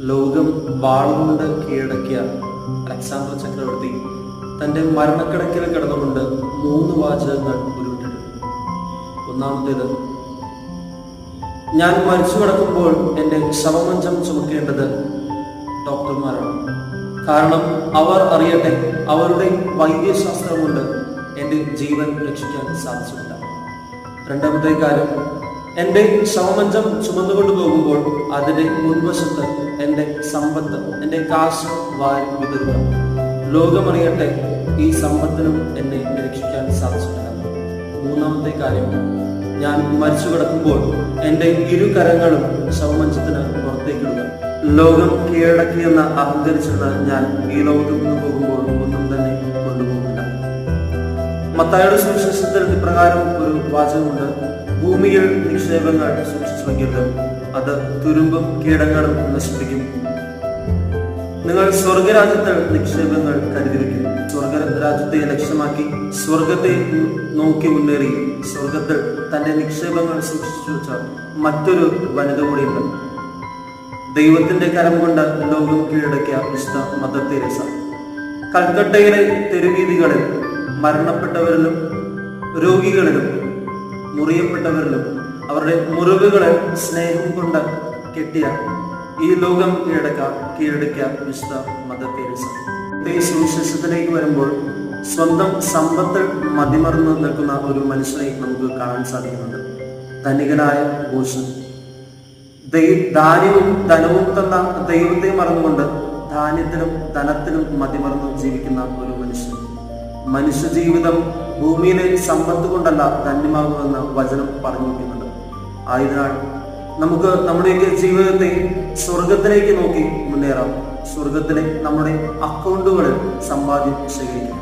ലോകം വാളുകൊണ്ട് കീഴടക്കിയ അലക്സാണ്ടർ ചക്രവർത്തി തൻ്റെ മരണക്കിടക്കിൽ കിടന്നുകൊണ്ട് 3 വാചകങ്ങൾ ഉരുവിട്ടിട്ടുണ്ട്. ഒന്നാമത്തേത്, ഞാൻ മരിച്ചു കിടക്കുമ്പോൾ എൻ്റെ ശവമഞ്ചം ചുമക്കേണ്ടത് ഡോക്ടർമാരാണ്. കാരണം അവർ അറിയട്ടെ, അവരുടെ വൈദ്യശാസ്ത്രം കൊണ്ട് എൻ്റെ ജീവൻ രക്ഷിക്കാൻ സാധിച്ചിട്ടില്ല. രണ്ടാമത്തെ കാര്യം, എൻ്റെ ശവമഞ്ചം ചുമന്നുകൊണ്ട് പോകുമ്പോൾ അതിൻ്റെ മുൻവശത്ത് എൻ്റെ സമ്പത്ത്, എൻ്റെ കാശ് വാരി വിതറുക. ലോകമറിയട്ടെ, ഈ സമ്പത്തിനും എന്നെ രക്ഷിക്കാൻ സാധിച്ചിട്ടില്ല. മൂന്നാമത്തെ കാര്യം, ഞാൻ മരിച്ചു കിടക്കുമ്പോൾ എൻ്റെ 2 കരങ്ങളും ശവമഞ്ചത്തിന് പുറത്തേക്കിടുക. ലോകം കീഴടക്കിയെന്ന് അഹങ്കരിച്ചിരുന്ന ഞാൻ ഈ ലോകത്തിൽ നിന്ന് പോകുമ്പോൾ ഒന്നും തന്നെ കൊണ്ടുപോകില്ല. മത്തായിയുടെ സുവിശേഷത്തിൽ ഇപ്രകാരം ഒരു വാചകമുണ്ട്: ഭൂമിയിൽ നിക്ഷേപങ്ങൾ സൂക്ഷിച്ചു വയ്ക്കരുത്, അത് തുരുമ്പും കീടങ്ങളും നശിപ്പിക്കും. നിങ്ങൾ സ്വർഗരാജ്യത്തിൽ നിക്ഷേപങ്ങൾ കരുതി വയ്ക്കും. സ്വർഗരാജ്യത്തെ ലക്ഷ്യമാക്കി സ്വർഗത്തെ നോക്കി മുന്നേറി സ്വർഗത്തിൽ തന്റെ നിക്ഷേപങ്ങൾ സൂക്ഷിച്ചു വെച്ച മറ്റൊരു വനിത കൂടിയുണ്ട്. ദൈവത്തിന്റെ കരം കൊണ്ട് ലോകം കീഴടക്കിയ വിശുദ്ധ മദർ തെരേസ കൽക്കട്ടയിലെ തെരുവീതികളിൽ മരണപ്പെട്ടവരിലും രോഗികളിലും മുറിയപ്പെട്ടവരിലും അവരുടെ മുറിവുകളെ സ്നേഹം കൊണ്ട് കെട്ടിയ ഈ ലോകം കീഴടക്കിയ വിശുദ്ധ മദർ തെരേസ സുവിശേഷത്തിലേക്ക് വരുമ്പോൾ സ്വന്തം സമ്പത്തിൽ മതിമറന്നു നിൽക്കുന്ന ഒരു മനുഷ്യനെ നമുക്ക് കാണാൻ സാധിക്കുന്നുണ്ട്. ധനികനായ ഭൂഷൺ ധാന്യവും ധനവും തന്ന ദൈവത്തെ മറന്നുകൊണ്ട് ധാന്യത്തിലും ധനത്തിലും മതിമറന്നു ജീവിക്കുന്ന ഒരു മനുഷ്യൻ. മനുഷ്യ ജീവിതം ഭൂമിയിലെ സമ്പത്ത് കൊണ്ടല്ല ധന്യമാകുമെന്ന് വചനം പറഞ്ഞു വയ്ക്കുന്നുണ്ട്. ആയതിനാൽ നമുക്ക് നമ്മുടെയൊക്കെ ജീവിതത്തെ സ്വർഗത്തിലേക്ക് നോക്കി മുന്നേറാം. സ്വർഗത്തിലെ നമ്മുടെ അക്കൗണ്ടുകളിൽ സമ്പാദ്യം ശേഖരിക്കാം.